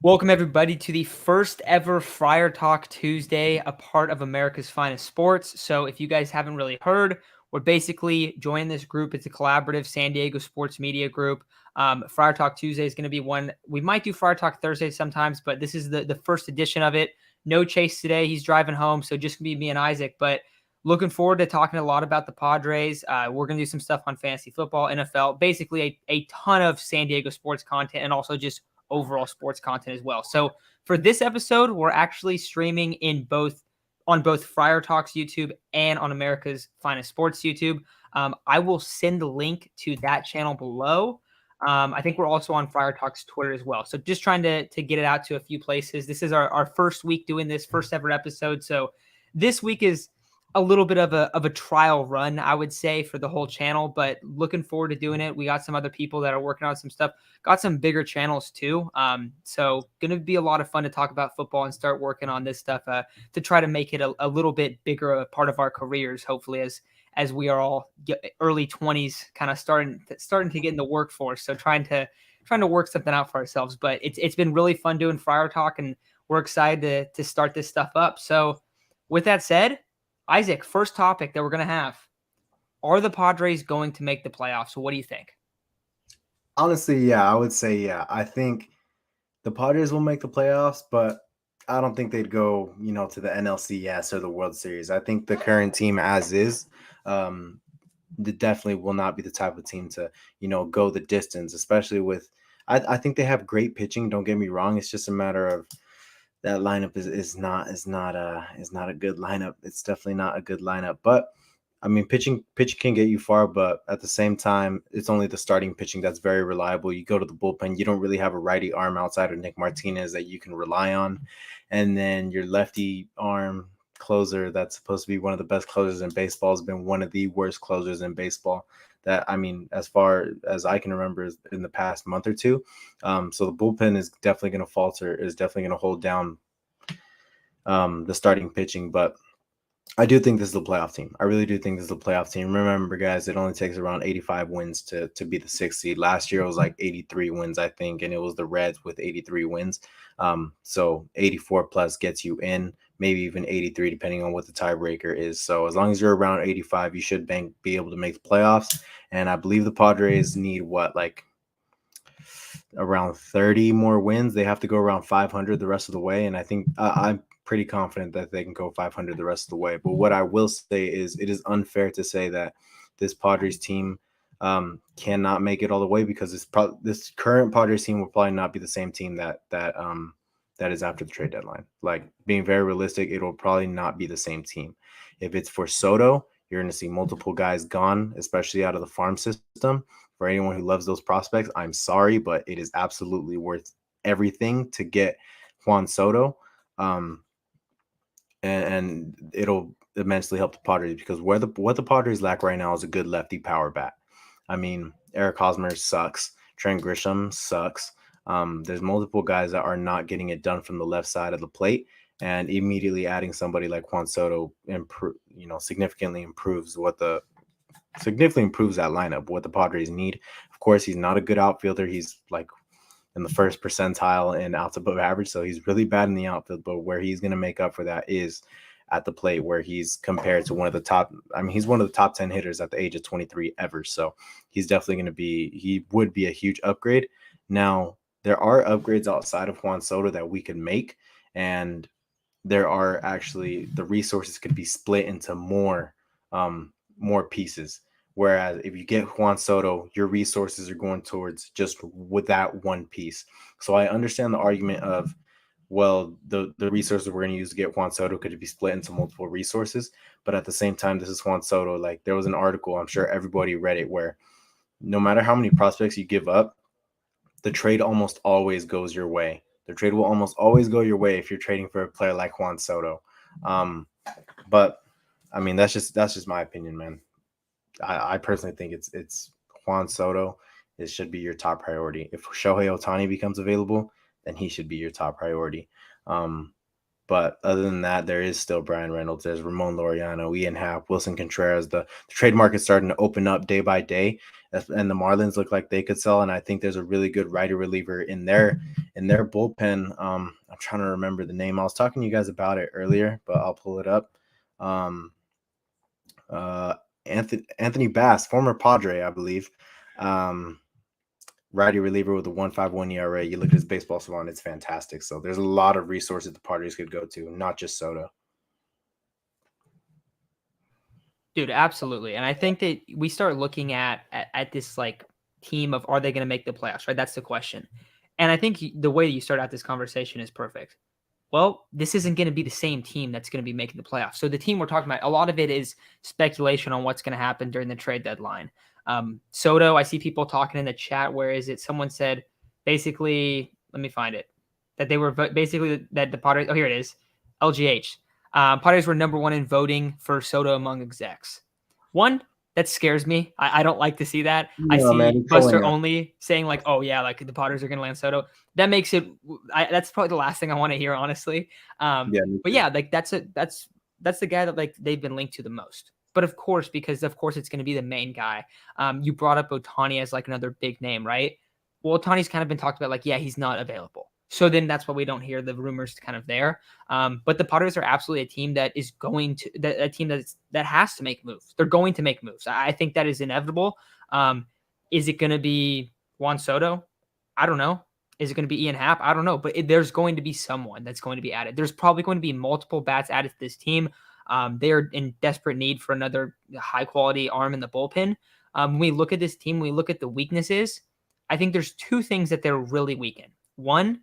Welcome, everybody, to the first ever Friar Talk Tuesday, a part of America's Finest Sports. So if you guys haven't really heard, we're basically joining this group. It's a collaborative San Diego sports media group. Friar Talk Tuesday is going to be one. We might do Friar Talk Thursday sometimes, but this is the first edition of it. No Chase today. He's driving home, so just going to be me and Isaac. But looking forward to talking a lot about the Padres. We're going to do some stuff on fantasy football, NFL, basically a ton of San Diego sports content, and also just overall sports content as well. So for this episode, we're actually streaming on both Friar Talks YouTube and on America's Finest Sports YouTube. I will send the link to that channel below. I think we're also on Friar Talks Twitter as well. So just trying to get it out to a few places. This is our first week doing this, first ever episode. So this week is a little bit of a trial run, I would say, for the whole channel, but looking forward to doing it. We got some other people that are working on some stuff, got some bigger channels too. So going to be a lot of fun to talk about football and start working on this stuff to try to make it a little bit bigger a part of our careers, hopefully, as we are all early 20s, kind of starting to get in the workforce. So trying to work something out for ourselves, but it's been really fun doing Friar Talk, and we're excited to start this stuff up. So with that said, Isaac, first topic that we're going to have, are the Padres going to make the playoffs? What do you think? Honestly, yeah, I would say, yeah. I think the Padres will make the playoffs, but I don't think they'd go, to the NLCS or the World Series. I think the current team as is, definitely will not be the type of team to, go the distance, especially with, I think they have great pitching. Don't get me wrong. It's just a matter of that lineup is not a good lineup. It's definitely not a good lineup. But I mean, pitching can get you far, but at the same time, it's only the starting pitching that's very reliable. You go to the bullpen, you don't really have a righty arm outside of Nick Martinez that you can rely on, and then your lefty arm closer that's supposed to be one of the best closers in baseball has been one of the worst closers in baseball. That, I mean, as far as I can remember, in the past month or two. So the bullpen is definitely going to falter, is definitely going to hold down the starting pitching. But I do think this is a playoff team. I really do think this is a playoff team. Remember, guys, it only takes around 85 wins to be the sixth seed. Last year, it was like 83 wins, I think, and it was the Reds with 83 wins. So 84 plus gets you in, maybe even 83, depending on what the tiebreaker is. So as long as you're around 85, you should be able to make the playoffs. And I believe the Padres need around 30 more wins. They have to go around 500 the rest of the way. And I think I'm pretty confident that they can go 500 the rest of the way. But what I will say is it is unfair to say that this Padres team cannot make it all the way, because this current Padres team will probably not be the same team that is after the trade deadline. Like, being very realistic, it will probably not be the same team. If it's for Soto, you're going to see multiple guys gone, especially out of the farm system. For anyone who loves those prospects, I'm sorry, but it is absolutely worth everything to get Juan Soto. And it'll immensely help the Padres, because what the Padres lack right now is a good lefty power bat. I mean, Eric Hosmer sucks. Trent Grisham sucks. There's multiple guys that are not getting it done from the left side of the plate, and immediately adding somebody like Juan Soto significantly improves that lineup, what the Padres need. Of course, he's not a good outfielder. He's like in the first percentile in outs above average, so he's really bad in the outfield. But where he's going to make up for that is at the plate, where he's compared to he's one of the top 10 hitters at the age of 23 ever. So he's definitely he would be a huge upgrade. Now, there are upgrades outside of Juan Soto that we could make, and there are actually, the resources could be split into more pieces. Whereas if you get Juan Soto, your resources are going towards just with that one piece. So I understand the argument of, well, the resources we're going to use to get Juan Soto could be split into multiple resources. But at the same time, this is Juan Soto. Like, there was an article, I'm sure everybody read it, where no matter how many prospects you give up, the trade almost always goes your way. The trade will almost always go your way if you're trading for a player like Juan Soto. But I mean, that's just my opinion, man. I personally think it's Juan Soto. It should be your top priority. If Shohei Ohtani becomes available, then he should be your top priority. But other than that, there is still Brian Reynolds. There's Ramon Laureano, Ian Happ, Wilson Contreras. The trade market's starting to open up day by day, and the Marlins look like they could sell. And I think there's a really good righty reliever in their in their bullpen. I'm trying to remember the name. I was talking to you guys about it earlier, but I'll pull it up. Anthony Bass, former Padre, I believe. Righty reliever with a 1.51 ERA. You look at his baseball salon, it's fantastic. So there's a lot of resources the Padres could go to, not just Soto. Dude, absolutely. And I think that we start looking at this like team of, are they going to make the playoffs, right? That's the question. And I think the way you start out this conversation is perfect. Well, this isn't going to be the same team that's going to be making the playoffs. So the team we're talking about, a lot of it is speculation on what's going to happen during the trade deadline. Soto, I see people talking in the chat. Where is it? Someone said basically, let me find it, that they were basically that the Padres. Oh, here it is. LGH. Padres were number one in voting for Soto among execs. One, that scares me. I don't like to see that. I see Buster Only saying like, oh yeah, like the Padres are going to land Soto. That makes it, that's probably the last thing I want to hear, honestly. But yeah, like that's the guy that like they've been linked to the most. But of course, because of course it's going to be the main guy. You brought up Ohtani as like another big name, right? Well, Ohtani's kind of been talked about like, yeah, he's not available. So then that's why we don't hear the rumors kind of there. But the Padres are absolutely a team that is going to, a team that has to make moves. They're going to make moves. I think that is inevitable. Is it going to be Juan Soto? I don't know. Is it going to be Ian Happ? I don't know. But there's going to be someone that's going to be added. There's probably going to be multiple bats added to this team. They are in desperate need for another high-quality arm in the bullpen. When we look at this team, when we look at the weaknesses, I think there's two things that they're really weak in. One,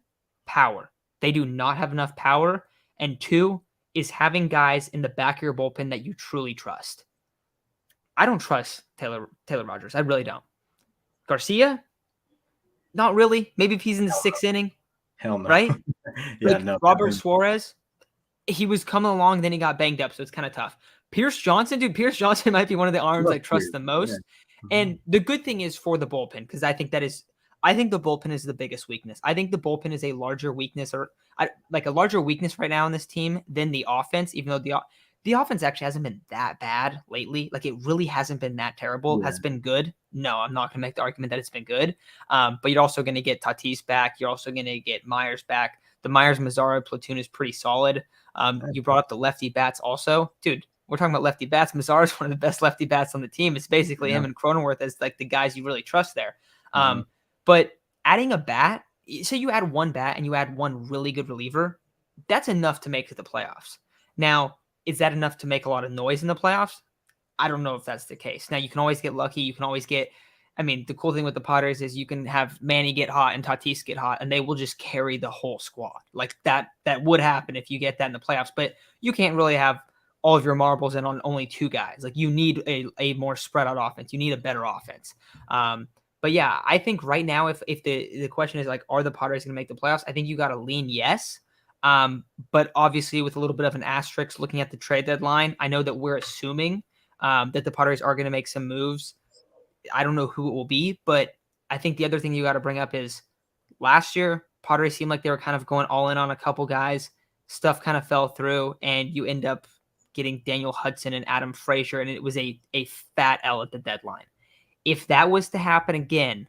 power. They do not have enough power. And two is having guys in the back of your bullpen that you truly trust. I don't trust Taylor Rogers. I really don't. Garcia? Not really. Maybe if he's in the sixth inning. Hell no. Right? Yeah, like no. Robert Suarez, he was coming along, then he got banged up, so it's kind of tough. Pierce Johnson might be one of the arms I trust the most. Yeah. And the good thing is for the bullpen, because I think the bullpen is the biggest weakness. I think the bullpen is a larger weakness, like a larger weakness right now in this team than the offense, even though the offense actually hasn't been that bad lately. Like it really hasn't been that terrible. Has been good. No, I'm not going to make the argument that it's been good. But you're also going to get Tatis back. You're also going to get Myers back. The Myers-Mazzaro platoon is pretty solid. You brought up the lefty bats also. Dude, we're talking about lefty bats. Mazzaro is one of the best lefty bats on the team. It's basically him and Cronenworth as like the guys you really trust there. But adding a bat, say you add one bat and you add one really good reliever, that's enough to make it to the playoffs. Now, is that enough to make a lot of noise in the playoffs? I don't know if that's the case. Now, you can always get lucky. You can always get, I mean, the cool thing with the Padres is you can have Manny get hot and Tatis get hot, and they will just carry the whole squad. Like that would happen if you get that in the playoffs, but you can't really have all of your marbles in on only two guys. Like you need a more spread out offense. You need a better offense. But yeah, I think right now, if the question is like, are the Padres going to make the playoffs? I think you got to lean yes. But obviously with a little bit of an asterisk looking at the trade deadline, I know that we're assuming that the Padres are going to make some moves. I don't know who it will be, but I think the other thing you got to bring up is last year, Padres seemed like they were kind of going all in on a couple guys. Stuff kind of fell through, and you end up getting Daniel Hudson and Adam Frazier, and it was a fat L at the deadline. If that was to happen again,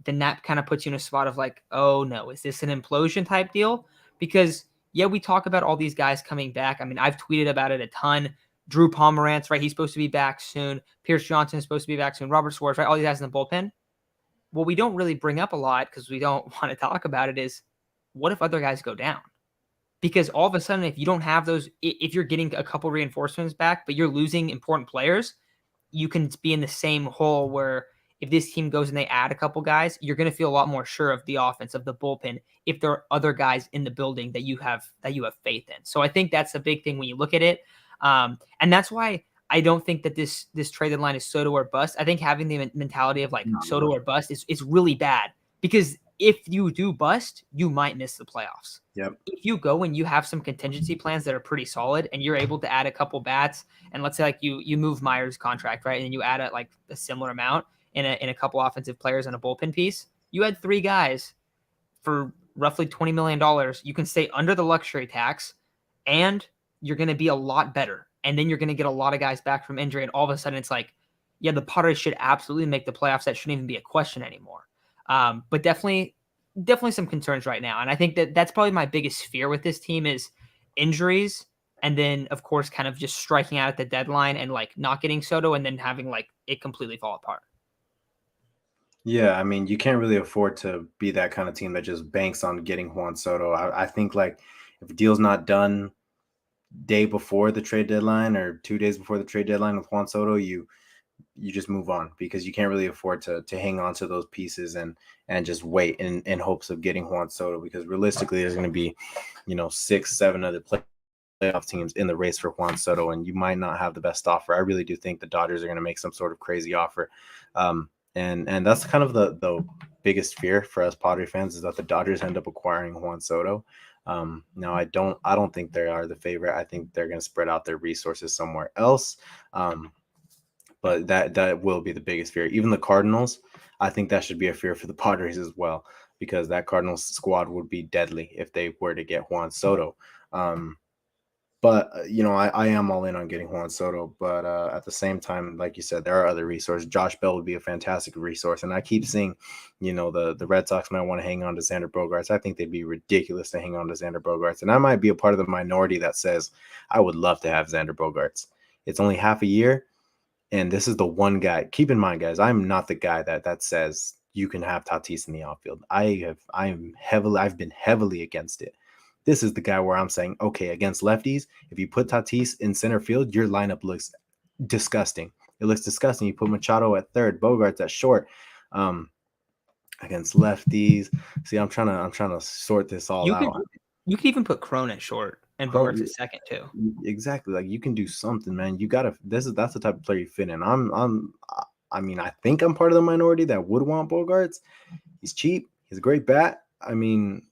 then that kind of puts you in a spot of like, oh no, is this an implosion type deal? Because yeah, we talk about all these guys coming back. I mean, I've tweeted about it a ton. Drew Pomerantz, right? He's supposed to be back soon. Pierce Johnson is supposed to be back soon. Robert Suarez, right? All these guys in the bullpen. What we don't really bring up a lot because we don't want to talk about it is what if other guys go down? Because all of a sudden, if you don't have those, if you're getting a couple reinforcements back, but you're losing important players, you can be in the same hole where if this team goes and they add a couple guys, you're going to feel a lot more sure of the offense, of the bullpen, if there are other guys in the building that you have faith in. So I think that's a big thing when you look at it. And that's why I don't think that this trade deadline is Soto or bust. I think having the mentality of like Soto or bust is really bad, because if you do bust, you might miss the playoffs. Yep. If you go and you have some contingency plans that are pretty solid and you're able to add a couple bats, and let's say like you move Myers' contract, right? And you add a similar amount in a couple offensive players and a bullpen piece, you had three guys for roughly $20 million. You can stay under the luxury tax and you're going to be a lot better. And then you're going to get a lot of guys back from injury. And all of a sudden it's like, yeah, the Padres should absolutely make the playoffs. That shouldn't even be a question anymore. But definitely definitely some concerns right now. And I think that that's probably my biggest fear with this team is injuries. And then, of course, kind of just striking out at the deadline and like not getting Soto and then having like it completely fall apart. Yeah, I mean, you can't really afford to be that kind of team that just banks on getting Juan Soto. I think like if a deal's not done day before the trade deadline or 2 days before the trade deadline with Juan Soto, you just move on because you can't really afford to hang on to those pieces and just wait in hopes of getting Juan Soto, because realistically there's going to be 6-7 other playoff teams in the race for Juan Soto, and you might not have the best offer. I really do think the Dodgers are going to make some sort of crazy offer. And that's kind of the biggest fear for us Padre fans, is that the Dodgers end up acquiring Juan Soto. Now I don't think they are the favorite. I think they're going to spread out their resources somewhere else. But that will be the biggest fear. Even the Cardinals, I think that should be a fear for the Padres as well, because that Cardinals squad would be deadly if they were to get Juan Soto. But I am all in on getting Juan Soto. But at the same time, like you said, there are other resources. Josh Bell would be a fantastic resource. And I keep seeing, the Red Sox might want to hang on to Xander Bogaerts. I think they'd be ridiculous to hang on to Xander Bogaerts. And I might be a part of the minority that says I would love to have Xander Bogaerts. It's only half a year. And this is the one guy. Keep in mind, guys, I'm not the guy that says you can have Tatis in the outfield. I've been heavily against it. This is the guy where I'm saying, okay, against lefties, if you put Tatis in center field, your lineup looks disgusting. It looks disgusting. You put Machado at third, Bogarts at short. Against lefties, see, I'm trying to sort this all out. You could even put Crone at short and Bogarts at second too. Exactly. Like, you can do something, man. That's the type of player you fit in. I mean, I think I'm part of the minority that would want Bogarts. He's cheap. He's a great bat. I mean,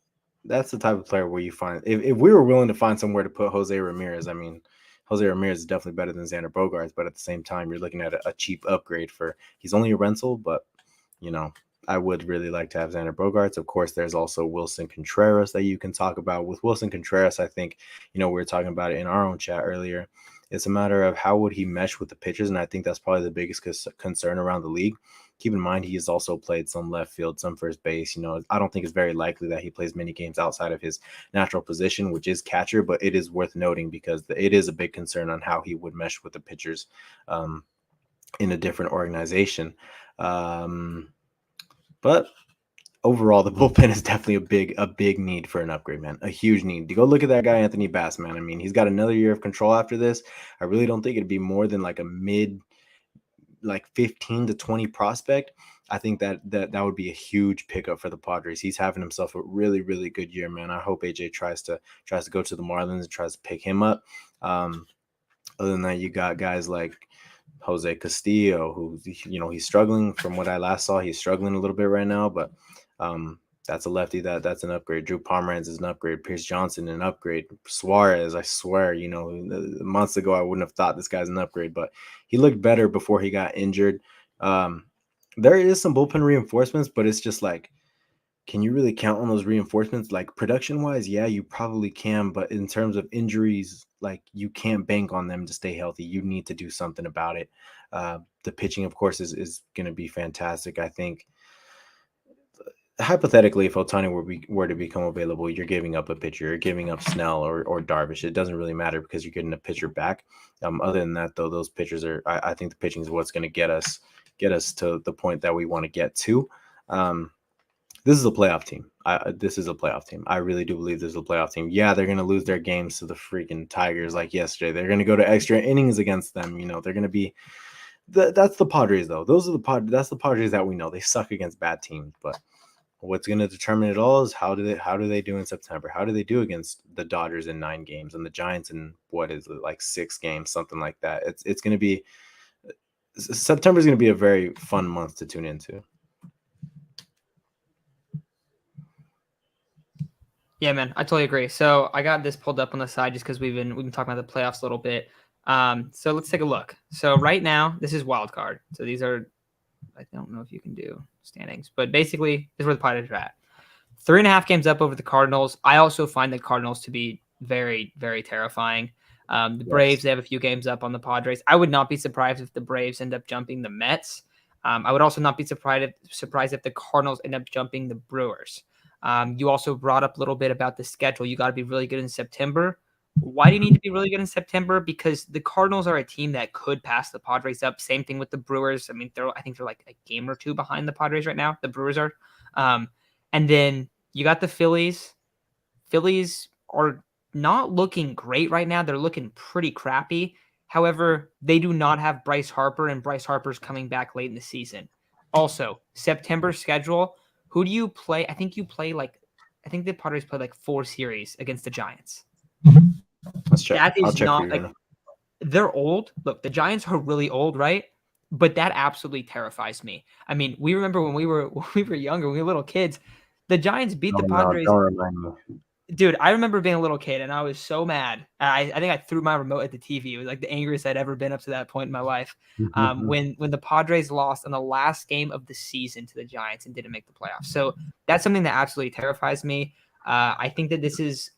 that's the type of player where you find, if we were willing to find somewhere to put Jose Ramirez, I mean, Jose Ramirez is definitely better than Xander Bogaerts, but at the same time, you're looking at a cheap upgrade he's only a rental, but I would really like to have Xander Bogaerts. Of course, there's also Wilson Contreras that you can talk about. With Wilson Contreras, I think, we were talking about it in our own chat earlier. It's a matter of how would he mesh with the pitchers, and I think that's probably the biggest concern around the league. Keep in mind, he has also played some left field, some first base. I don't think it's very likely that he plays many games outside of his natural position, which is catcher, but it is worth noting because it is a big concern on how he would mesh with the pitchers in a different organization. But overall, the bullpen is definitely a big need for an upgrade, man. A huge need. To go look at that guy, Anthony Bass, man. I mean, he's got another year of control after this. I really don't think it'd be more than like a mid, like 15 to 20 prospect. I think that would be a huge pickup for the Padres. He's having himself a really, really good year, man. I hope AJ tries to go to the Marlins and tries to pick him up. Other than that, you got guys like Jose Castillo, who, he's struggling. From what I last saw, he's struggling a little bit right now, but that's a lefty that's an upgrade. Drew Pomeranz is an upgrade. Pierce Johnson, an upgrade. Suarez, I swear, months ago I wouldn't have thought this guy's an upgrade, but he looked better before he got injured. There is some bullpen reinforcements, but it's just like, can you really count on those reinforcements? Like, production wise, yeah, you probably can, but in terms of injuries, like, you can't bank on them to stay healthy. You need to do something about it. The pitching, of course, is going to be fantastic. I think hypothetically, if Ohtani were to become available, you're giving up a pitcher, you're giving up Snell or Darvish. It doesn't really matter because you're getting a pitcher back. Other than that, though, those pitchers I think the pitching is what's going to get us to the point that we want to get to. This is a playoff team. This is a playoff team. I really do believe this is a playoff team. Yeah, they're going to lose their games to the freaking Tigers like yesterday. They're going to go to extra innings against them. They're going to be. That's the Padres, though. That's the Padres that we know. They suck against bad teams, but what's going to determine it all is how do they do in September? How do they do against the Dodgers in 9 games and the Giants in what is it, like 6 games, something like that? It's going to be September is going to be a very fun month to tune into. Yeah, man, I totally agree. So I got this pulled up on the side just because we've been talking about the playoffs a little bit. So let's take a look. So right now, this is wild card. So these are, I don't know if you can do standings, but basically this is where the Padres are at. 3.5 games up over the Cardinals. I also find the Cardinals to be very, very terrifying. The Braves, they have a few games up on the Padres. I would not be surprised if the Braves end up jumping the Mets. I would also not be surprised if the Cardinals end up jumping the Brewers. You also brought up a little bit about the schedule. You got to be really good in September. Why do you need to be really good in September? Because the Cardinals are a team that could pass the Padres up. Same thing with the Brewers. I mean, I think they're like a game or two behind the Padres right now. The Brewers are. And then you got the Phillies. Phillies are not looking great right now. They're looking pretty crappy. However, they do not have Bryce Harper, and Bryce Harper's coming back late in the season. Also, September schedule. Who do you play? I think the Padres play like 4 series against the Giants. Let's check. That I'll is check not for like you. they're old. Look, the Giants are really old, right? But that absolutely terrifies me. I mean, we remember when we were younger, when we were little kids, the Giants beat the No, Padres. don't remind me. Dude, I remember being a little kid and I was so mad. I think I threw my remote at the TV. It was like the angriest I'd ever been up to that point in my life. When the Padres lost in the last game of the season to the Giants and didn't make the playoffs. So that's something that absolutely terrifies me. I think this is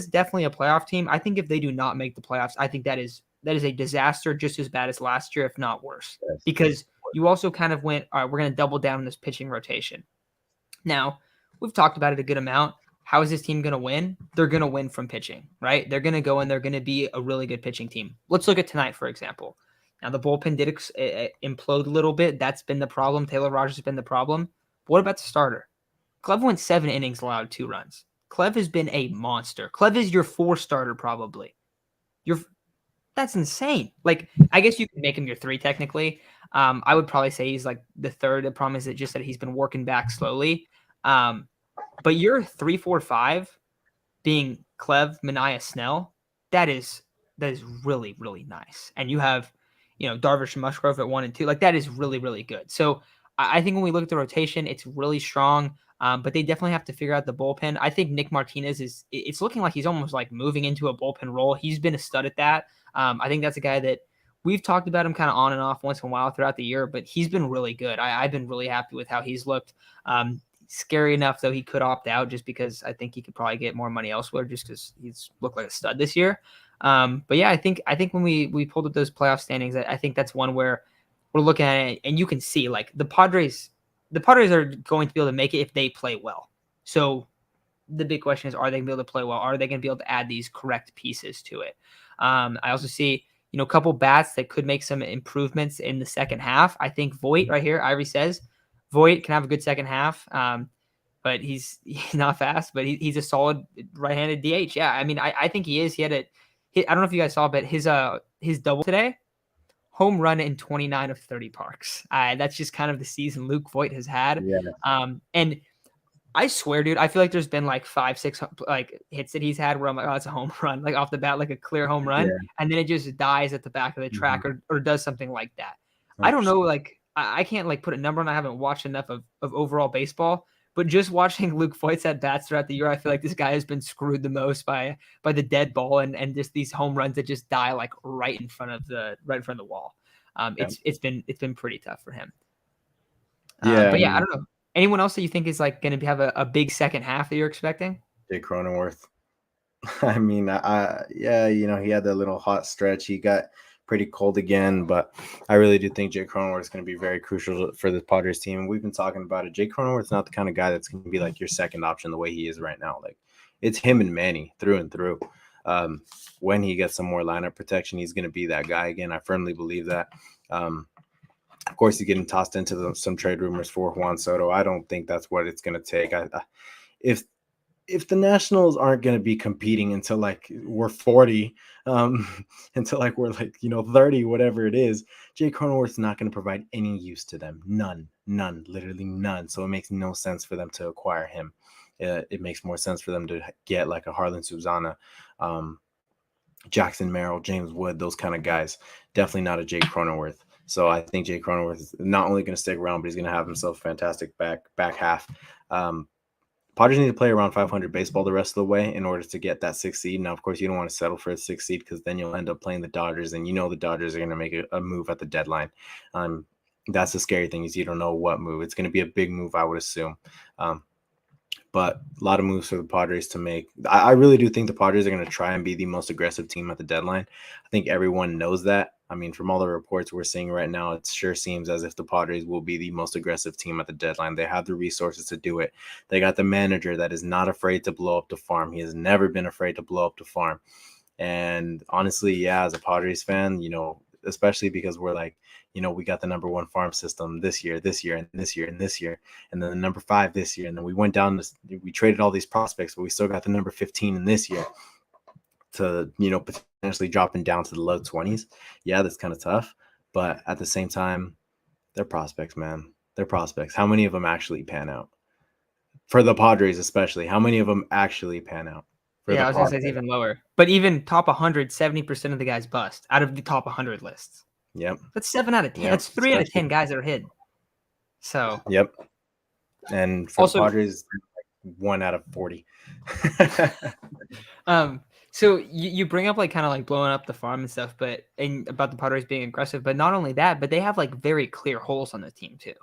definitely a playoff team. I think if they do not make the playoffs, I think that is a disaster, just as bad as last year, if not worse. Yes. Because you also kind of went, all right, we're going to double down on this pitching rotation. Now, we've talked about it a good amount. How is this team going to win? They're going to win from pitching, right? They're going to go and they're going to be a really good pitching team. Let's look at tonight, for example. Now, the bullpen did implode a little bit. That's been the problem. Taylor Rogers has been the problem. But what about the starter? Clev went 7 innings, allowed 2 runs. Clev has been a monster. Clev is your 4 starter, probably. That's insane. Like, I guess you can make him your 3 technically. I would probably say he's like the 3rd. The problem is that he's been working back slowly. But your 3, 4, 5 being Clev, Manaea, Snell, that is really, really nice. And you have, Darvish and Musgrove at 1 and 2. Like, that is really, really good. So I think when we look at the rotation, it's really strong. But they definitely have to figure out the bullpen. I think Nick Martinez it's looking like he's almost like moving into a bullpen role. He's been a stud at that. I think that's a guy that we've talked about him kind of on and off once in a while throughout the year, but he's been really good. I've been really happy with how he's looked. Scary enough, though, he could opt out just because I think he could probably get more money elsewhere just because he's looked like a stud this year. But yeah, I think when we pulled up those playoff standings, I think that's one where we're looking at it and you can see like the Padres are going to be able to make it if they play well. So the big question is, are they going to be able to play well? Are they going to be able to add these correct pieces to it? I also see, a couple bats that could make some improvements in the second half. I think Voit right here, Ivory says, Voit can have a good second half, but he's not fast, but he's a solid right-handed DH. Yeah, I mean, I think he is. He had I don't know if you guys saw, but his double today, home run in 29 of 30 parks. That's just kind of the season Luke Voit has had. Yeah. And I swear, dude, I feel like there's been like 5, 6 like hits that he's had where I'm like, oh, it's a home run, like off the bat, like a clear home run, Yeah. and then it just dies at the back of the track or does something like that. 100%. I don't know, like I can't like put a number on. I haven't watched enough of overall baseball, but just watching Luke Voigt's at bats throughout the year, I feel like this guy has been screwed the most by the dead ball and just these home runs that just die like right in front of the wall. It's been pretty tough for him. Yeah, but yeah, I don't know. Anyone else that you think is like going to have a big second half that you're expecting? Jake Cronenworth. I mean, yeah, he had that little hot stretch. He got pretty cold again, but I really do think Jake Cronenworth is going to be very crucial for the Padres team. We've been talking about it. Jake Cronenworth's not the kind of guy that's going to be like your second option the way he is right now. Like, it's him and Manny through and through. When he gets some more lineup protection, he's going to be that guy again. I firmly believe that. Of course, he's getting tossed into some trade rumors for Juan Soto. I don't think that's what it's going to take. If the Nationals aren't going to be competing until like we're 40, until like we're like 30, whatever it is, Jake Cronenworth's not going to provide any use to them. None, literally none. So it makes no sense for them to acquire him. It makes more sense for them to get like a Harlan Suzana, Jackson Merrill, James Wood, those kind of guys. Definitely not a Jake Cronenworth. So I think Jake Cronenworth is not only going to stick around, but he's going to have himself a fantastic back half. Padres need to play around 500 baseball the rest of the way in order to get that 6th seed. Now, of course, you don't want to settle for a 6th seed because then you'll end up playing the Dodgers, and the Dodgers are going to make a move at the deadline. That's the scary thing is you don't know what move. It's going to be a big move, I would assume. but a lot of moves for the Padres to make. I really do think the Padres are going to try and be the most aggressive team at the deadline. I think everyone knows that. I mean, from all the reports we're seeing right now, it sure seems as if the Padres will be the most aggressive team at the deadline. They have the resources to do it. They got the manager that is not afraid to blow up the farm. He has never been afraid to blow up the farm. And honestly, yeah, as a Padres fan, especially because we're like, we got the number 1 farm system this year, and this year, and this year, and then the number 5 this year. And then we went down we traded all these prospects, but we still got the number 15 in this year to, potentially dropping down to the low 20s. Yeah, that's kind of tough. But at the same time, they're prospects, man. They're prospects. How many of them actually pan out? For the Padres, especially, how many of them actually pan out? Yeah, I was going to say it's even lower. But even top 100, 70% of the guys bust out of the top 100 lists. Yep. That's 7 out of 10. Yep. That's 3 out of 10 guys that are hidden. So. Yep. And for also, the Padres, 1 out of 40. So you bring up like kind of like blowing up the farm and stuff, and about the Padres being aggressive, but not only that, but they have like very clear holes on the team too,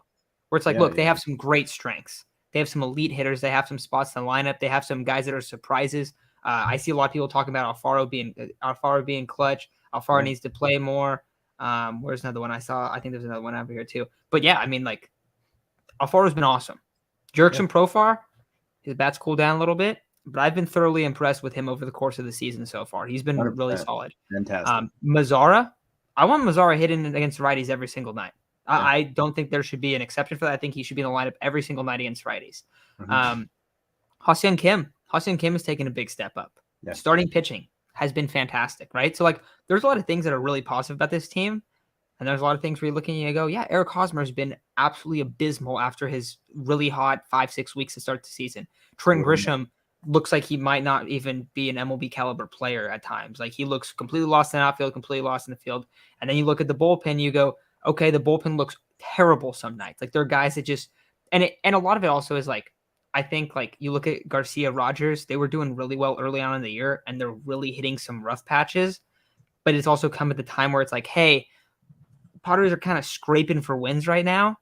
where it's like, look, they have some great strengths. They have some elite hitters. They have some spots in the lineup. They have some guys that are surprises. I see a lot of people talking about Alfaro being clutch. Alfaro needs to play more. Where's another one I saw? I think there's another one over here too. But yeah, I mean, like, Alfaro's been awesome. Jurickson Profar, his bat's cooled down a little bit, but I've been thoroughly impressed with him over the course of the season so far. He's been 100%. Really solid. Fantastic. Mazzara, I want Mazzara hitting against righties every single night. Yeah. I don't think there should be an exception for that. I think he should be in the lineup every single night against righties. Mm-hmm. Ha-Seong Kim has taken a big step up. Yeah. Starting pitching has been fantastic, right? So, like, there's a lot of things that are really positive about this team, and there's a lot of things where you're looking and you go, yeah, Eric Hosmer has been absolutely abysmal after his really hot 5-6 weeks to start the season. Trent Grisham looks like he might not even be an MLB caliber player at times. Like, he looks completely lost in the outfield, completely lost in the field. And then you look at the bullpen, you go, okay, the bullpen looks terrible some nights. Like, there are guys that just, and a lot of it also is like, I think, like, you look at Garcia, Rogers, they were doing really well early on in the year, and they're really hitting some rough patches. But it's also come at the time where it's like, hey, Padres are kind of scraping for wins right now,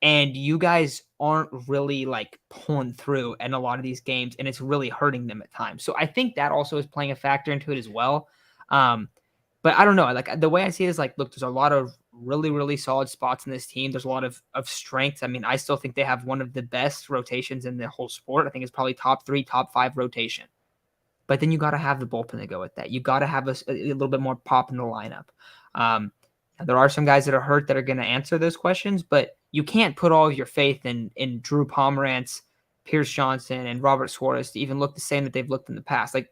and you guys aren't really like pulling through in a lot of these games, and it's really hurting them at times. So I think that also is playing a factor into it as well. But I don't know. Like, the way I see it is like, look, there's a lot of really, really solid spots in this team. There's a lot of strengths. I mean, I still think they have one of the best rotations in the whole sport. I think it's probably top 3, top 5 rotation. But then you got to have the bullpen to go with that. You got to have a little bit more pop in the lineup. There are some guys that are hurt that are going to answer those questions, but you can't put all of your faith in Drew Pomerantz, Pierce Johnson, and Robert Suarez to even look the same that they've looked in the past. Like,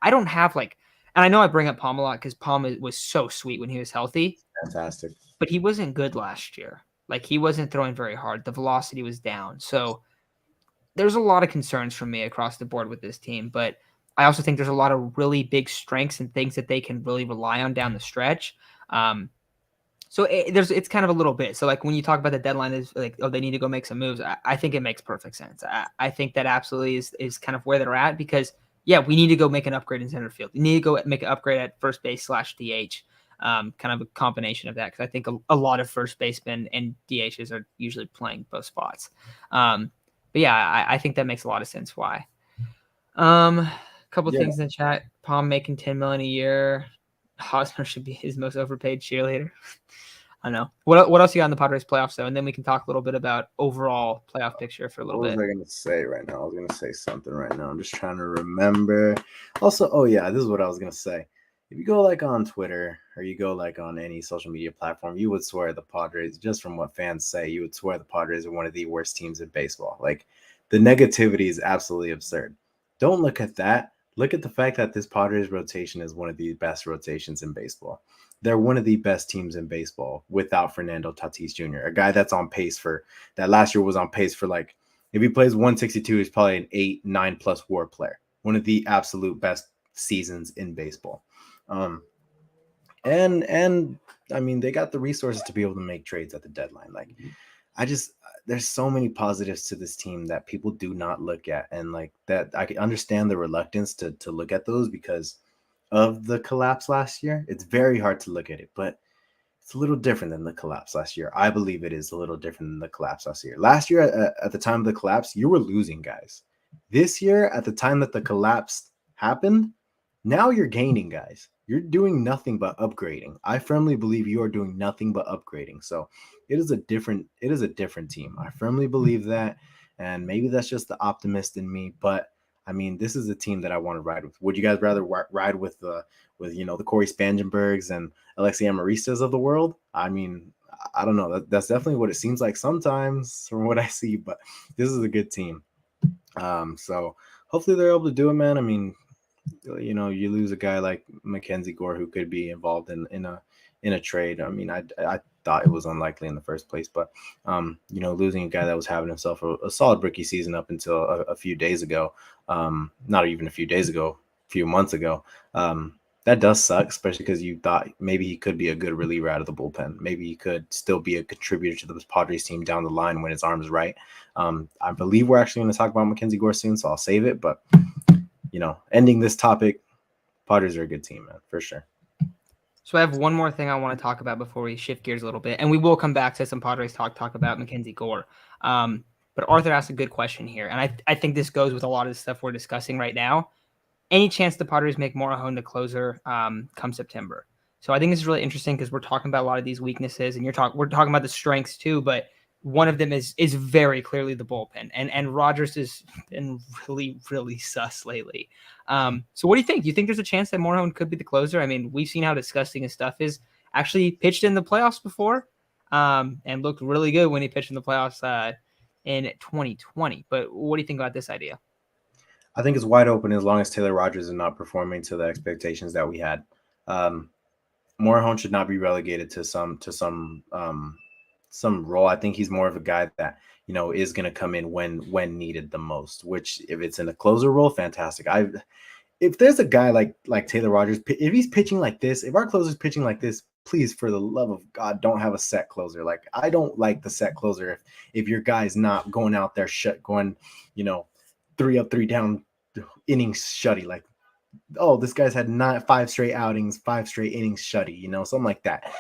I don't have like, and I know I bring up Palm a lot because Palm was so sweet when he was healthy. Fantastic. But he wasn't good last year. Like, he wasn't throwing very hard. The velocity was down. So there's a lot of concerns from me across the board with this team, but I also think there's a lot of really big strengths and things that they can really rely on down the stretch. So it's kind of a little bit. So, like, when you talk about the deadline is like, oh, they need to go make some moves. I think it makes perfect sense. I think that absolutely is kind of where they're at because, yeah, we need to go make an upgrade in center field. We need to go make an upgrade at first base /DH. Kind of a combination of that because I think a lot of first basemen and DHs are usually playing both spots. But yeah, I think that makes a lot of sense why. A couple of things in the chat. Palm making $10 million a year. Hosmer should be his most overpaid cheerleader. I know. What else you got in the Padres playoffs though? And then we can talk a little bit about overall playoff picture for a little bit. What was I going to say right now? I was going to say something right now. I'm just trying to remember. Also, oh yeah, this is what I was going to say. If you go like on Twitter or you go like on any social media platform, you would swear the Padres, just from what fans say, you would swear the Padres are one of the worst teams in baseball. Like, the negativity is absolutely absurd. Don't look at that. Look at the fact that this Padres rotation is one of the best rotations in baseball. They're one of the best teams in baseball without Fernando Tatis Jr., a guy that's on pace for that last year was on pace for like, if he plays 162, he's probably an 8-9+ WAR player. One of the absolute best seasons in baseball. And I mean, they got the resources to be able to make trades at the deadline. Like, there's so many positives to this team that people do not look at. And like that, I can understand the reluctance to look at those because of the collapse last year. It's very hard to look at it, but it's a little different than the collapse last year. I believe it is a little different than the collapse last year. Last year, at the time of the collapse, you were losing guys. This year, at the time that the collapse happened, now you're gaining, guys. You're doing nothing but upgrading. I firmly believe you are doing nothing but upgrading. So it is a different team. I firmly believe that. And maybe that's just the optimist in me. But I mean, this is a team that I want to ride with. Would you guys rather ride with the Corey Spangenbergs and Alexi Amaristas of the world? I mean, I don't know. That's definitely what it seems like sometimes from what I see. But this is a good team. So hopefully they're able to do it, man. I mean, you lose a guy like Mackenzie Gore who could be involved in a trade. I mean, I thought it was unlikely in the first place, but losing a guy that was having himself a solid rookie season up until a few days ago, not even a few days ago, a few months ago, that does suck, especially because you thought maybe he could be a good reliever out of the bullpen. Maybe he could still be a contributor to the Padres team down the line when his arm's right. I believe we're actually going to talk about Mackenzie Gore soon, so I'll save it. But ending this topic, Padres are a good team, man, for sure. So I have one more thing I want to talk about before we shift gears a little bit, and we will come back to some Padres talk about Mackenzie Gore. But Arthur asked a good question here, and I think this goes with a lot of the stuff we're discussing right now. Any chance the Padres make Morejon the closer come September? So I think this is really interesting because we're talking about a lot of these weaknesses, and we're talking about the strengths too, but one of them is very clearly the bullpen, and Rogers has been really, really sus lately. So what do you think? Do you think there's a chance that Morejon could be the closer? I mean, we've seen how disgusting his stuff is. Actually pitched in the playoffs before, and looked really good when he pitched in the playoffs in 2020. But what do you think about this idea? I think it's wide open as long as Taylor Rogers is not performing to the expectations that we had. Morejon should not be relegated to some role. I think he's more of a guy that is going to come in when needed the most. Which, if it's in a closer role, fantastic. If there's a guy like Taylor Rogers, if he's pitching like this, if our closer's pitching like this, please, for the love of God, don't have a set closer. Like, I don't like the set closer if your guy's not going out there going 3 up, 3 down innings shutty. Like, oh, this guy's had 5 straight outings, 5 straight innings shutty, something like that.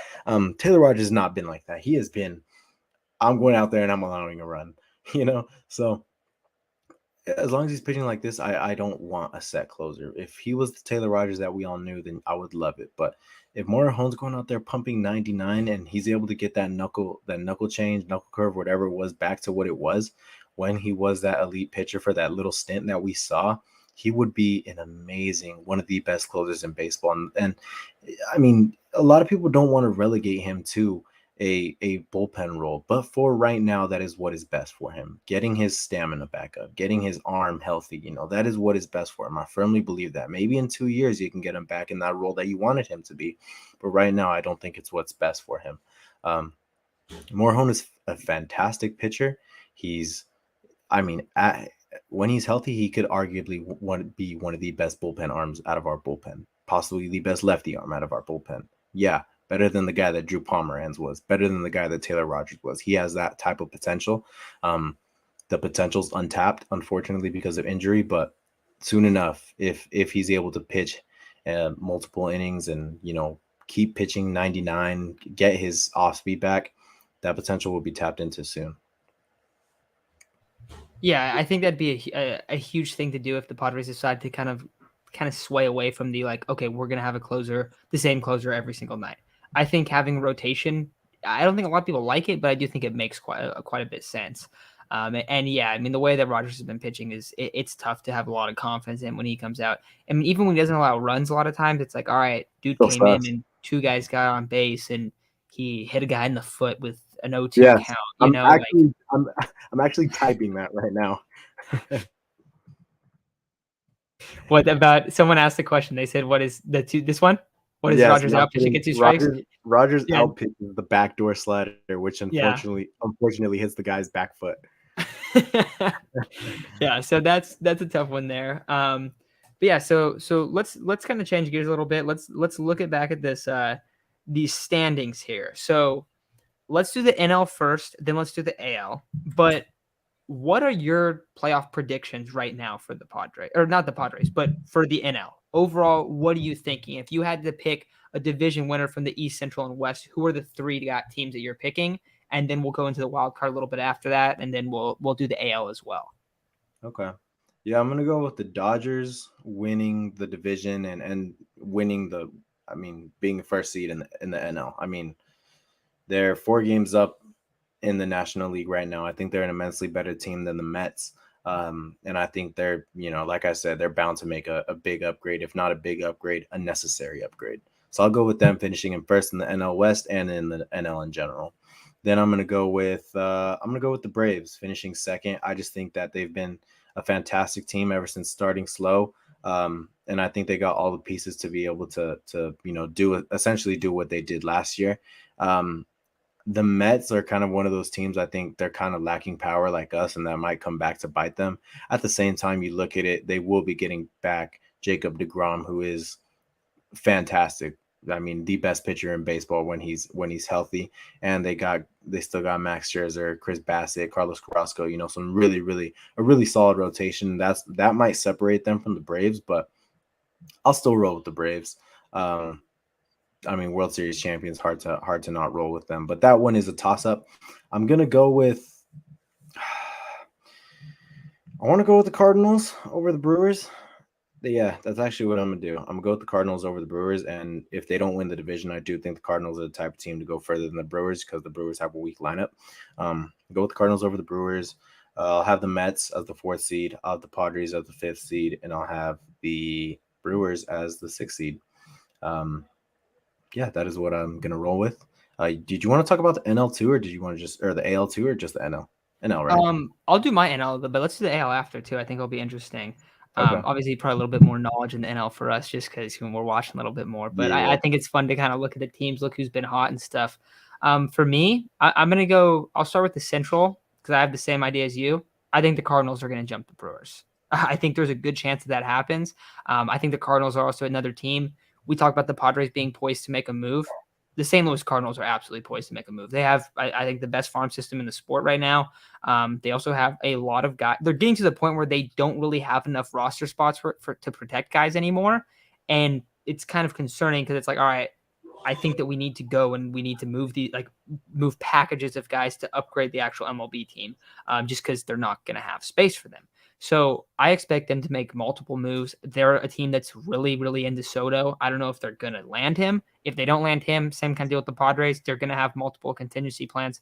Taylor Rogers has not been like that. He has been, I'm going out there and I'm allowing a run, So as long as he's pitching like this, I don't want a set closer. If he was the Taylor Rogers that we all knew, then I would love it. But if Morejon's going out there pumping 99 and he's able to get that knuckle change, knuckle curve, whatever it was, back to what it was when he was that elite pitcher for that little stint that we saw, he would be one of the best closers in baseball. And I mean, a lot of people don't want to relegate him to a bullpen role, but for right now, that is what is best for him. Getting his stamina back up, getting his arm healthy, that is what is best for him. I firmly believe that. Maybe in 2 years you can get him back in that role that you wanted him to be, but right now I don't think it's what's best for him. Morejon is a fantastic pitcher. When he's healthy, he could arguably be one of the best bullpen arms out of our bullpen, possibly the best lefty arm out of our bullpen. Yeah, better than the guy that Drew Pomeranz was, better than the guy that Taylor Rogers was. He has that type of potential. The potential's untapped, unfortunately, because of injury, but soon enough, if he's able to pitch multiple innings and, keep pitching 99, get his off speed back, that potential will be tapped into soon. Yeah, I think that'd be a huge thing to do if the Padres decide to kind of sway away from the okay, we're gonna have the same closer every single night. I think having rotation, I don't think a lot of people like it, but I do think it makes quite a bit of sense. And yeah, I mean, the way that Rogers has been pitching it's tough to have a lot of confidence in when he comes out. I mean, even when he doesn't allow runs, a lot of times it's like, all right, dude came in and 2 guys got on base and he hit a guy in the foot with an 0-2 count. I'm actually typing that right now. What about someone asked the question? They said, "What is this one? What is Rogers out pitching at 2 strikes?" Rogers out pitches the backdoor slider, which unfortunately hits the guy's back foot. Yeah, so that's a tough one there. But yeah, so let's kind of change gears a little bit. Let's look back at this these standings here. So let's do the NL first, then let's do the AL. But what are your playoff predictions right now for the Padres, or not the Padres, but for the NL overall? What are you thinking? If you had to pick a division winner from the East, Central, and West, who are the 3 teams that you're picking? And then we'll go into the wild card a little bit after that, and then we'll do the AL as well. Okay. Yeah, I'm gonna go with the Dodgers winning the division and winning being first seed in the NL. I mean, they're 4 games up in the National League right now. I think they're an immensely better team than the Mets. And I think they're, like I said, they're bound to make a big upgrade, if not a big upgrade, a necessary upgrade. So I'll go with them finishing in first in the NL West and in the NL in general. Then I'm gonna go with the Braves finishing second. I just think that they've been a fantastic team ever since starting slow. And I think they got all the pieces to be able to essentially do what they did last year. The Mets are kind of one of those teams. I think they're kind of lacking power like us, and that might come back to bite them. At the same time, you look at it, they will be getting back Jacob deGrom, who is fantastic. I mean, the best pitcher in baseball when he's healthy. And they still got Max Scherzer, Chris Bassett, Carlos Carrasco. Some a really solid rotation. That might separate them from the Braves, but I'll still roll with the Braves. World Series champions, hard to not roll with them. But that one is a toss-up. I'm gonna go with. I want to go with the Cardinals over the Brewers. Yeah, that's actually what I'm gonna do. I'm gonna go with the Cardinals over the Brewers, and if they don't win the division, I do think the Cardinals are the type of team to go further than the Brewers because the Brewers have a weak lineup. Go with the Cardinals over the Brewers. I'll have the Mets as the 4th seed. I'll have the Padres as the 5th seed, and I'll have the Brewers as the 6th seed. Yeah, that is what I'm gonna roll with. Did you want to talk about the NL too, or did you want to or the AL too, or just the NL? NL, right? I'll do my NL, but let's do the AL after too. I think it'll be interesting. Okay. Obviously, probably a little bit more knowledge in the NL for us, just because we're watching a little bit more. But Yeah. I think it's fun to kind of look at the teams, look who's been hot and stuff. For me, I'm gonna go. I'll start with the Central because I have the same idea as you. I think the Cardinals are gonna jump the Brewers. I think there's a good chance that happens. I think the Cardinals are also another team. We talked about the Padres being poised to make a move. The St. Louis Cardinals are absolutely poised to make a move. They have, I think, the best farm system in the sport right now. They also have a lot of guys. They're getting to the point where they don't really have enough roster spots to protect guys anymore. And it's kind of concerning because it's like, all right, I think that we need to go and we need to move packages of guys to upgrade the actual MLB team, just because they're not going to have space for them. So I expect them to make multiple moves. They're a team that's really, really into Soto. I don't know if they're going to land him. If they don't land him, same kind of deal with the Padres. They're going to have multiple contingency plans.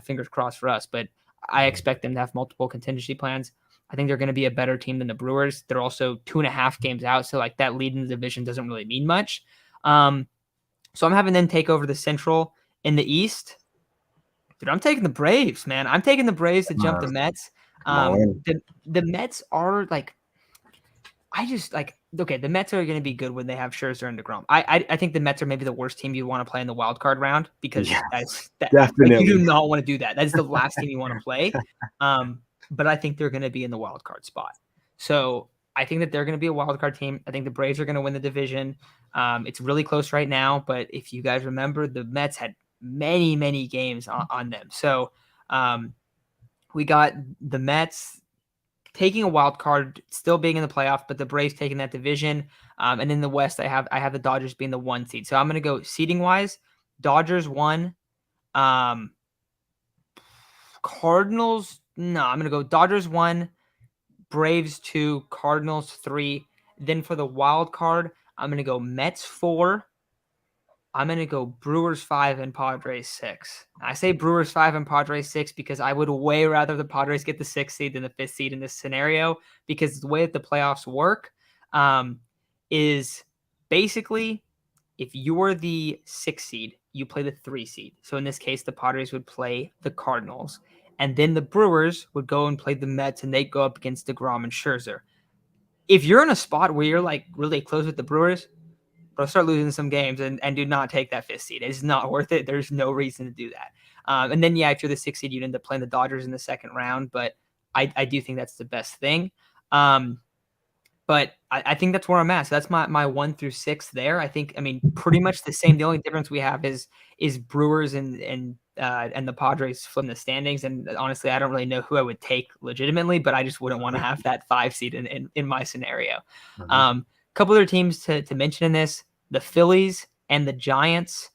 Fingers crossed for us. But I expect them to have multiple contingency plans. I think they're going to be a better team than the Brewers. They're also 2.5 games out. So like that lead in the division doesn't really mean much. So I'm having them take over the Central. In the East, dude, I'm taking the Braves, man. I'm taking the Braves to jump the Mets. The Mets are like, the Mets are going to be good when they have Scherzer and DeGrom. I think the Mets are maybe the worst team you want to play in the wild card round because definitely you do not want to do that. That's the last team you want to play. But I think they're going to be in the wild card spot. So I think that they're going to be a wild card team. I think the Braves are going to win the division. It's really close right now, but if you guys remember, the Mets had many, many games on them. So we got the Mets taking a wild card, still being in the playoff, but the Braves taking that division. And in the West, I have the Dodgers being the 1 seed. So I'm going to go seeding wise. Dodgers 1. Cardinals. No, I'm going to go Dodgers 1, Braves 2, Cardinals 3. Then for the wild card, I'm going to go Mets 4. I'm going to go Brewers 5 and Padres 6. I say Brewers 5 and Padres 6 because I would way rather the Padres get the 6th seed than the 5th seed in this scenario, because the way that the playoffs work is basically if you're the 6th seed, you play the 3 seed. So in this case, the Padres would play the Cardinals. And then the Brewers would go and play the Mets, and they'd go up against DeGrom and Scherzer. If you're in a spot where you're like really close with the Brewers, bro, start losing some games and do not take that 5th seed. It's not worth it. There's no reason to do that. And then, if you're the 6th seed, you'd end up playing the Dodgers in the second round. But I do think that's the best thing. But I think that's where I'm at. So that's my 1 through 6 there. I think, pretty much the same. The only difference we have is Brewers and the Padres from the standings. And honestly, I don't really know who I would take legitimately, but I just wouldn't want to have that 5 seed in my scenario. Mm-hmm. Couple other teams to mention in this: the Phillies and the Giants.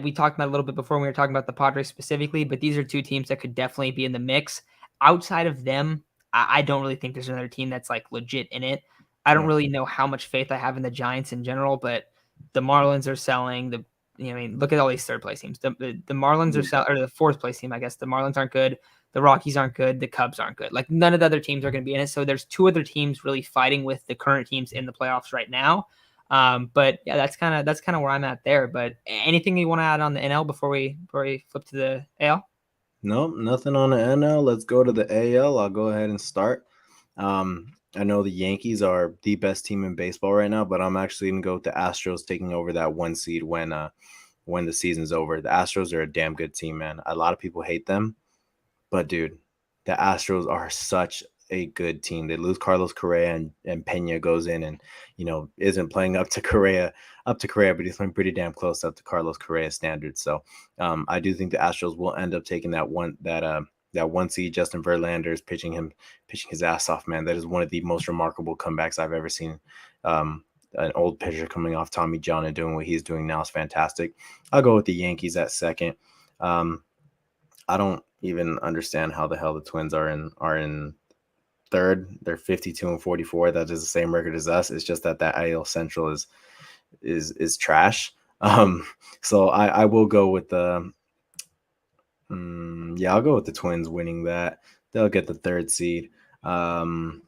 We talked about a little bit before when we were talking about the Padres specifically, but these are 2 teams that could definitely be in the mix. Outside of them, I don't really think there's another team that's like legit in it. I don't really know how much faith I have in the Giants in general, but the Marlins are selling. I mean, look at all these third place teams. The Marlins are selling, or the fourth place team, I guess. The Marlins aren't good. The Rockies aren't good. The Cubs aren't good. Like none of the other teams are going to be in it. So there's two other teams really fighting with the current teams in the playoffs right now. But yeah, that's kind of where I'm at there. But anything you want to add on the NL before we flip to the AL? Nope, nothing on the NL. Let's go to the AL. I'll go ahead and start. I know the Yankees are the best team in baseball right now, but I'm actually gonna go with the Astros taking over that 1 seed when the season's over. The Astros are a damn good team, man. A lot of people hate them, but dude, the Astros are such a good team. They lose Carlos Correa, and Pena goes in and isn't playing up to Correa, but he's playing pretty damn close up to Carlos Correa standards. So I do think the Astros will end up taking that 1 seed. Justin Verlander is pitching his ass off, man. That is one of the most remarkable comebacks I've ever seen. An old pitcher coming off Tommy John and doing what he's doing now is fantastic. I'll go with the Yankees at second. I don't even understand how the hell the Twins are in third. They're 52-44. That is the same record as us. It's just that AL Central is trash. So I will go with the I'll go with the Twins winning that. They'll get the 3rd seed. I'm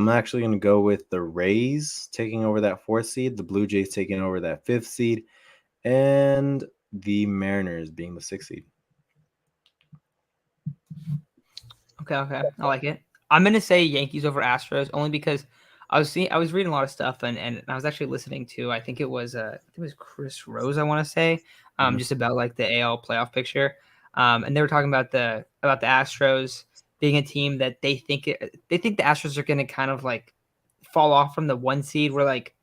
actually going to go with the Rays taking over that 4th seed, the Blue Jays taking over that 5th seed, and the Mariners being the 6th seed. Okay, I like it. I'm gonna say Yankees over Astros only because I was reading a lot of stuff and I was actually listening to, I think it was Chris Rose, I want to say, just about like the AL playoff picture, and they were talking about the Astros being a team that they think the Astros are gonna kind of like fall off from the 1 seed, where like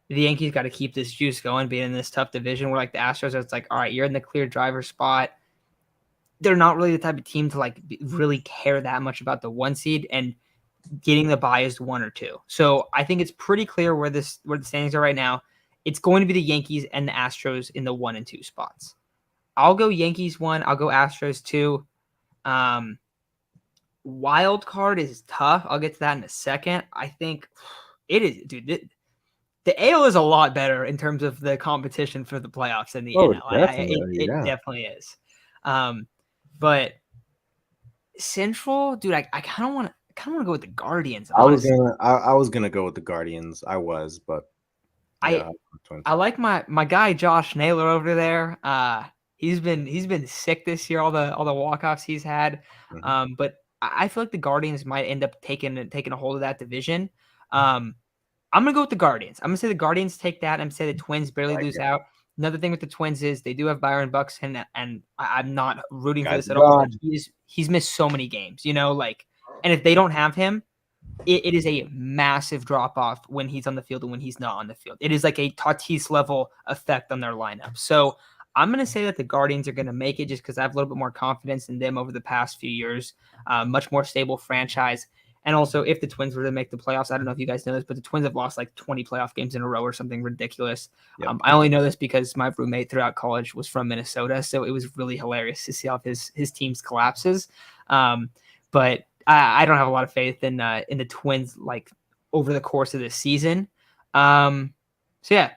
the Yankees got to keep this juice going, being in this tough division, where like the Astros, it's like, all right, you're in the clear driver's spot. They're not really the type of team to like really care that much about the 1 seed and getting the biased 1 or 2. So I think it's pretty clear where the standings are right now. It's going to be the Yankees and the Astros in the 1 and 2 spots. I'll go Yankees 1. I'll go Astros 2. Wild card is tough. I'll get to that in a second. I think it is, dude. The AL is a lot better in terms of the competition for the playoffs than the NL. It definitely is. But Central, dude, I kind of want to go with the Guardians. Honestly. I was gonna go with the Guardians. I was, but yeah, I like my guy Josh Naylor over there. He's been sick this year. All the walk-offs he's had. But I feel like the Guardians might end up taking a hold of that division. I'm gonna go with the Guardians. I'm gonna say the Guardians take that. I'm gonna say the Twins barely lose out. Another thing with the Twins is they do have Byron Buxton, and I'm not rooting for this at all. He's missed so many games, and if they don't have him, it is a massive drop off when he's on the field and when he's not on the field. It is like a Tatis level effect on their lineup. So I'm going to say that the Guardians are going to make it just because I have a little bit more confidence in them over the past few years. Much more stable franchise. And also, if the Twins were to make the playoffs, I don't know if you guys know this, but the Twins have lost like 20 playoff games in a row or something ridiculous. Yep. I only know this because my roommate throughout college was from Minnesota, so it was really hilarious to see all of his team's collapses. But I don't have a lot of faith in the Twins like over the course of this season. So yeah,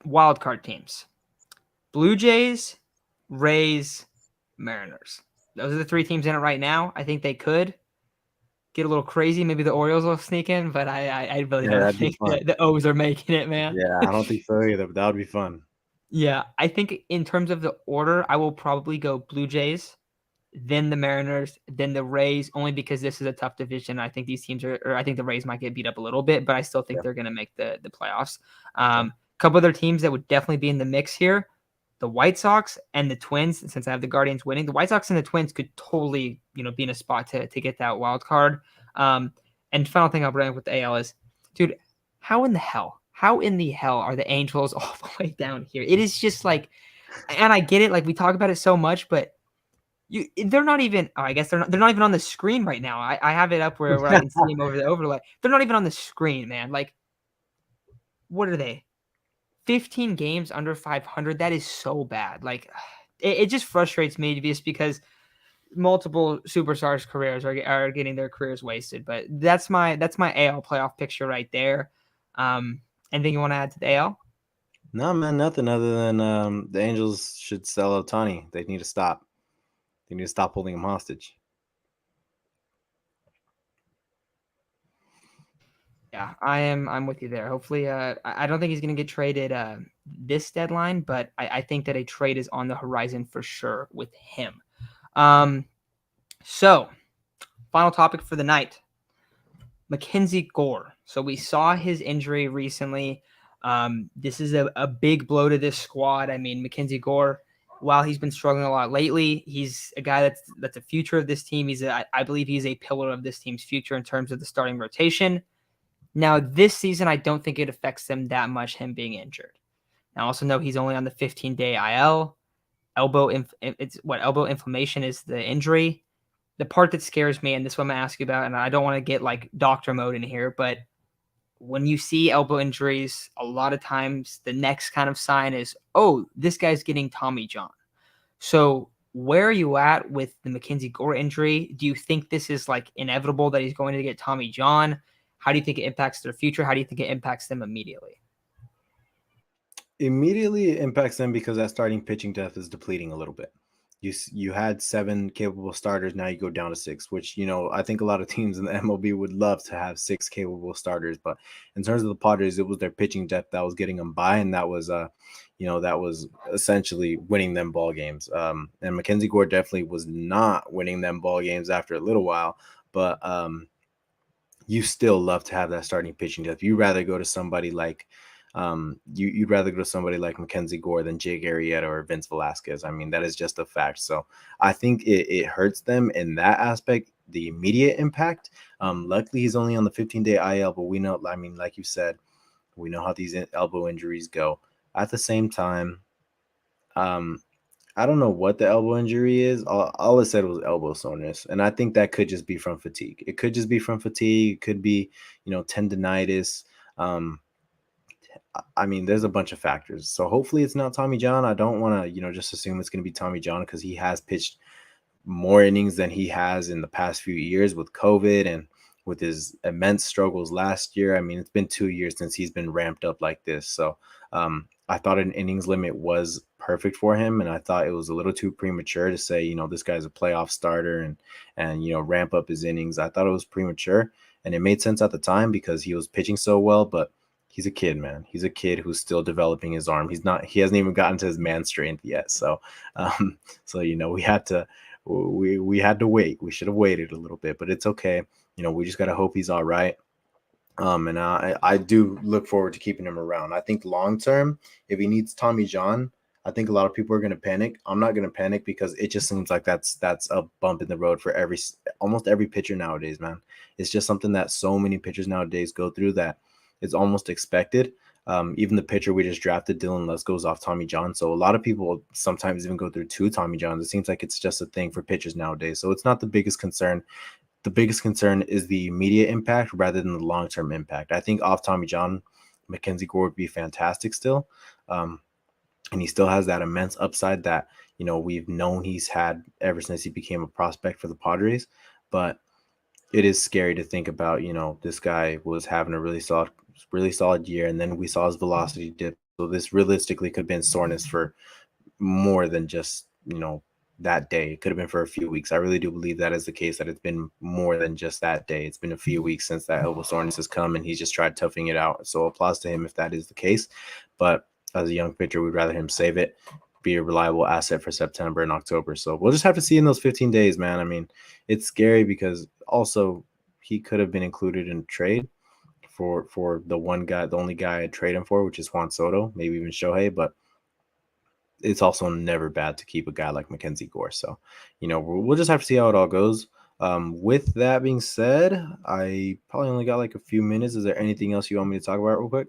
wild card teams: Blue Jays, Rays, Mariners. Those are the 3 teams in it right now. I think they could get a little crazy. Maybe the Orioles will sneak in, but I really don't think the O's are making it, man. Yeah, I don't think so either, but that would be fun. Yeah, I think in terms of the order, I will probably go Blue Jays, then the Mariners, then the Rays, only because this is a tough division. I think these teams I think the Rays might get beat up a little bit, but I still think they're going to make the playoffs. A couple other teams that would definitely be in the mix here: the White Sox and the Twins. Since I have the Guardians winning, the White Sox and the Twins could totally, be in a spot to get that wild card. And final thing I'll bring up with the AL is, dude, how in the hell are the Angels all the way down here? It is just like, and I get it, like we talk about it so much, but they're not even. Oh, I guess they're not even on the screen right now. I have it up where I can see them over the overlay. They're not even on the screen, man. Like, what are they? 15 games under 500. That is so bad. Like, it just frustrates me just because multiple superstars' careers are getting their careers wasted. But that's my AL playoff picture right there. Anything you want to add to the AL? No, man, nothing other than the Angels should sell Ohtani. They need to stop. They need to stop holding him hostage. Yeah, I'm with you there. Hopefully, I don't think he's going to get traded this deadline, but I think that a trade is on the horizon for sure with him. So, final topic for the night. Mackenzie Gore. So we saw his injury recently. This is a big blow to this squad. I mean, Mackenzie Gore, while he's been struggling a lot lately, he's a guy that's a future of this team. I believe he's a pillar of this team's future in terms of the starting rotation. Now, this season, I don't think it affects them that much, him being injured. Now, also know he's only on the 15-day IL. Elbow inflammation is the injury. The part that scares me, and this is what I'm going to ask you about, and I don't want to get like doctor mode in here, but when you see elbow injuries, a lot of times the next kind of sign is, oh, this guy's getting Tommy John. So where are you at with the Mackenzie Gore injury? Do you think this is like inevitable that he's going to get Tommy John? How do you think it impacts their future? How do you think it impacts them immediately? Immediately it impacts them because that starting pitching depth is depleting a little bit. You had 7 capable starters, now you go down to 6, which I think a lot of teams in the MLB would love to have 6 capable starters, but in terms of the Padres, it was their pitching depth that was getting them by, and that was that was essentially winning them ball games. And Mackenzie Gore definitely was not winning them ball games after a little while, but you still love to have that starting pitching depth. You'd rather go to somebody like you'd rather go to somebody like Mackenzie Gore than Jake Arrieta or Vince Velasquez. I mean, that is just a fact. So I think it hurts them in that aspect, the immediate impact. Luckily, he's only on the 15-day IL, but we know, I mean, like you said, we know how these elbow injuries go. At the same time, I don't know what the elbow injury is. All it said was elbow soreness, and I think that could just be from fatigue. It could just be from fatigue. It could be, tendonitis. I mean, there's a bunch of factors. So hopefully it's not Tommy John. I don't want to, just assume it's going to be Tommy John because he has pitched more innings than he has in the past few years with COVID and with his immense struggles last year. I mean, it's been 2 years since he's been ramped up like this. So I thought an innings limit was perfect for him. And I thought it was a little too premature to say, this guy's a playoff starter and ramp up his innings. I thought it was premature, and it made sense at the time because he was pitching so well, but he's a kid, man. He's a kid who's still developing his arm. He hasn't even gotten to his man strength yet. So, we had to wait. We should have waited a little bit, but it's okay. We just got to hope he's all right. And I do look forward to keeping him around. I think long term, if he needs Tommy John, I think a lot of people are going to panic. I'm not going to panic because it just seems like that's a bump in the road for almost every pitcher nowadays, man. It's just something that so many pitchers nowadays go through that is almost expected. Even the pitcher we just drafted, Dylan Lesko's off Tommy John. So a lot of people sometimes even go through 2 Tommy Johns. It seems like it's just a thing for pitchers nowadays. So it's not the biggest concern. The biggest concern is the immediate impact rather than the long-term impact. I think off Tommy John, Mackenzie Gore would be fantastic still. And he still has that immense upside that, we've known he's had ever since he became a prospect for the Padres. But it is scary to think about, this guy was having a really solid year, and then we saw his velocity dip. So this realistically could have been soreness for more than just, that day. It could have been for a few weeks. I really do believe that is the case, that it's been more than just that day. It's been a few weeks since that elbow soreness has come, and he's just tried toughing it out. So applause to him if that is the case. But as a young pitcher, we'd rather him save it, be a reliable asset for September and October. So we'll just have to see in those 15 days, man. I mean, it's scary because also he could have been included in a trade for the only guy I'd trade him for, which is Juan Soto, maybe even Shohei, but it's also never bad to keep a guy like Mackenzie Gore. So, we'll just have to see how it all goes. With that being said, I probably only got like a few minutes. Is there anything else you want me to talk about real quick?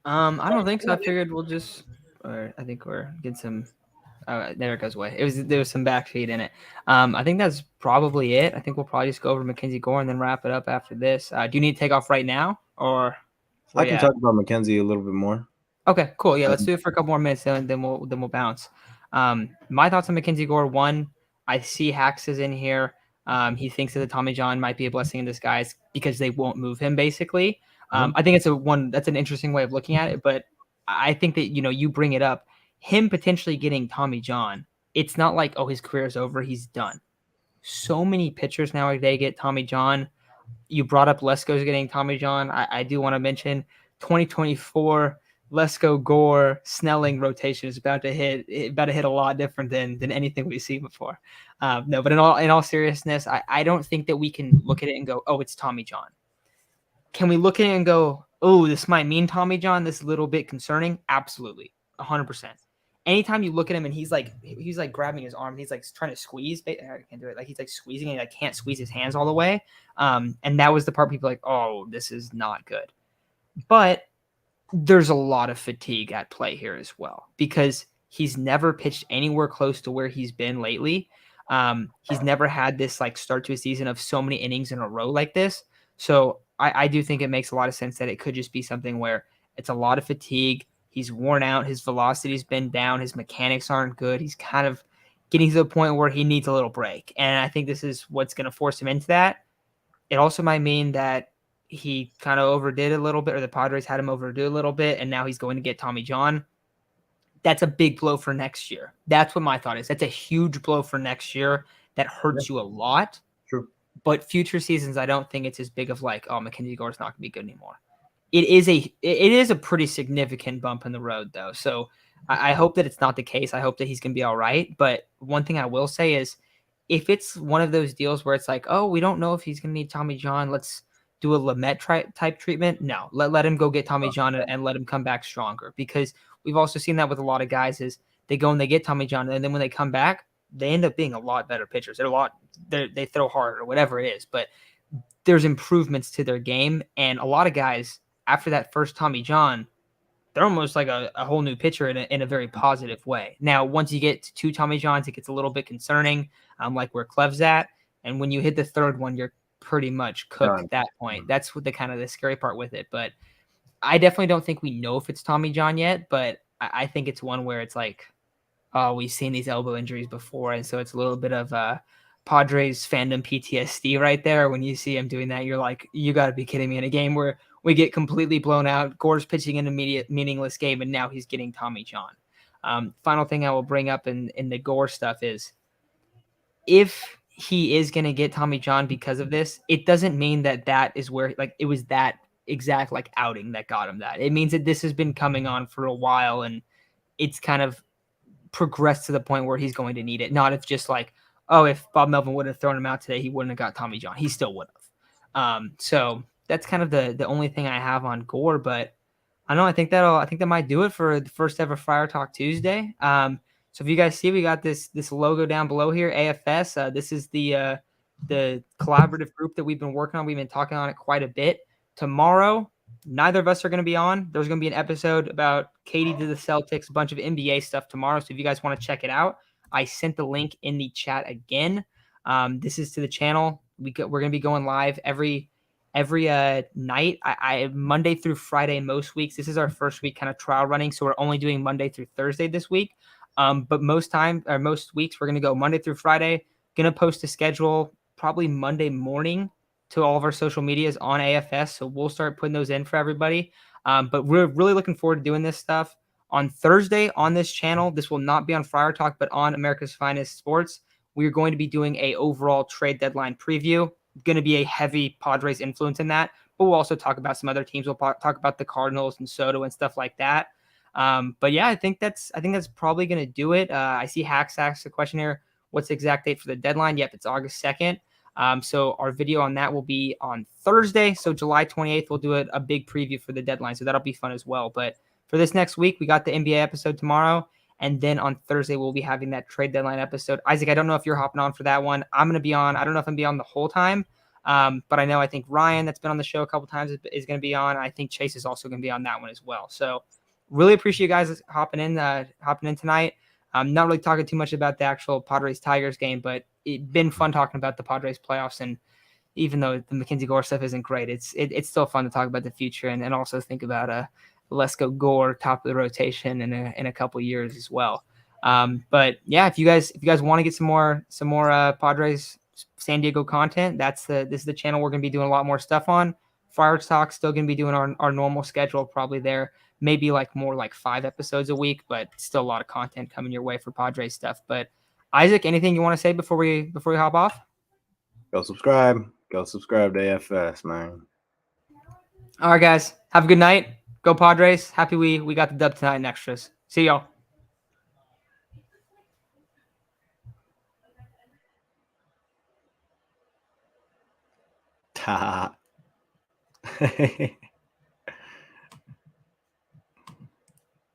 I don't think so. I figured we'll just, or I think we're getting some. There it goes away. There was some backfeed in it. I think that's probably it. I think we'll probably just go over Mackenzie Gore and then wrap it up after this. Do you need to take off right now, or I can talk about Mackenzie a little bit more. Okay, cool. Yeah, let's do it for a couple more minutes, then we'll bounce. My thoughts on Mackenzie Gore: one, I see Hacks is in here. He thinks that the Tommy John might be a blessing in disguise because they won't move him, basically. I think that's an interesting way of looking at it, but I think that, you bring it up, him potentially getting Tommy John. It's not like, oh, his career is over, he's done. So many pitchers nowadays get Tommy John. You brought up Lesko's getting Tommy John. I do want to mention 2024 Lesko Gore Snelling rotation is about to hit a lot different than anything we've seen before. No, but in all seriousness, I don't think that we can look at it and go, oh, it's Tommy John. Can we look at it and go, oh, this might mean Tommy John? This is a little bit concerning. Absolutely, 100%. Anytime you look at him and he's like grabbing his arm, he's like trying to squeeze. I can't do it. Like he's like squeezing and I can't squeeze his hands all the way. And that was the part people like, oh, this is not good. But there's a lot of fatigue at play here as well because he's never pitched anywhere close to where he's been lately. He's never had this like start to a season of so many innings in a row like this. So I do think it makes a lot of sense that it could just be something where it's a lot of fatigue. He's worn out. His velocity's been down. His mechanics aren't good. He's kind of getting to the point where he needs a little break. And I think this is what's going to force him into that. It also might mean that he kind of overdid a little bit, or the Padres had him overdo a little bit, and now he's going to get Tommy John. That's a big blow for next year. That's what my thought is. That's a huge blow for next year that hurts you a lot. True. But future seasons, I don't think it's as big of like, oh, Mackenzie Gore's not going to be good anymore. It is a pretty significant bump in the road, though. So I hope that it's not the case. I hope that he's going to be all right. But one thing I will say is if it's one of those deals where it's like, oh, we don't know if he's going to need Tommy John, let's do a Lamet type treatment. No, let him go get Tommy John and let him come back stronger, because we've also seen that with a lot of guys is they go and they get Tommy John, and then when they come back, they end up being a lot better pitchers. They throw harder or whatever it is, but there's improvements to their game. And a lot of guys after that first Tommy John, they're almost like a whole new pitcher in a very positive way. Now, once you get to 2 Tommy Johns, it gets a little bit concerning, like where Clev's at. And when you hit the third one, you're pretty much cooked at that point. That's what the kind of the scary part with it. But I definitely don't think we know if it's Tommy John yet, but I think it's one where it's like, oh, we've seen these elbow injuries before. And so it's a little bit of Padres fandom PTSD right there. When you see him doing that, you're like, you got to be kidding me. In a game where we get completely blown out, Gore's pitching an immediate meaningless game, and now he's getting Tommy John. Final thing I will bring up in the Gore stuff is if he is going to get Tommy John because of this, it doesn't mean that is where like it was that exact like outing that got him that. It means that this has been coming on for a while and it's kind of progressed to the point where he's going to need it. Not if just like, oh, if Bob Melvin would have thrown him out today, he wouldn't have got Tommy John. He still would have. So that's kind of the only thing I have on Gore, but I don't know. I think that might do it for the first ever Friar Talk Tuesday. So if you guys see, we got this logo down below here, AFS. This is the collaborative group that we've been working on. We've been talking on it quite a bit. Tomorrow, neither of us are going to be on. There's going to be an episode about Katie to the Celtics, a bunch of NBA stuff tomorrow. So if you guys want to check it out, I sent the link in the chat again. This is to the channel. We're going to be going live every night. I Monday through Friday most weeks. This is our first week kind of trial running, so we're only doing Monday through Thursday this week. But most weeks we're going to go Monday through Friday. Going to post a schedule probably Monday morning to all of our social medias on AFS. So we'll start putting those in for everybody. But we're really looking forward to doing this stuff on Thursday on this channel. This will not be on Friar Talk, but on America's Finest Sports. We're going to be doing a overall trade deadline preview. Going to be a heavy Padres influence in that, but we'll also talk about some other teams. We'll talk about the Cardinals and Soto and stuff like that. But yeah, I think that's probably going to do it. I see Hacks asked a question here. What's the exact date for the deadline? Yep, it's August 2nd. So our video on that will be on Thursday. So July 28th, we'll do a big preview for the deadline. So that'll be fun as well. But for this next week, we got the NBA episode tomorrow. And then on Thursday, we'll be having that trade deadline episode. Isaac, I don't know if you're hopping on for that one. I'm going to be on. I don't know if I'm going to be on the whole time. But I think Ryan, that's been on the show a couple times, is going to be on. I think Chase is also going to be on that one as well. So really appreciate you guys hopping in tonight. I'm not really talking too much about the actual Padres-Tigers game, but it's been fun talking about the Padres playoffs. And even though the Mackenzie Gore stuff isn't great, it's still fun to talk about the future and also think about Lesko Gore top of the rotation in a couple years as well. But yeah, if you guys want to get some more Padres San Diego content, this is the channel we're going to be doing a lot more stuff on. Friar Talk still going to be doing our normal schedule, probably there, maybe like more like 5 episodes a week, but still a lot of content coming your way for Padres stuff. But Isaac, anything you want to say before we hop off? Go subscribe. Go subscribe to AFS, man. All right, guys. Have a good night. Go Padres. Happy we got the dub tonight in extras. See y'all. Ta.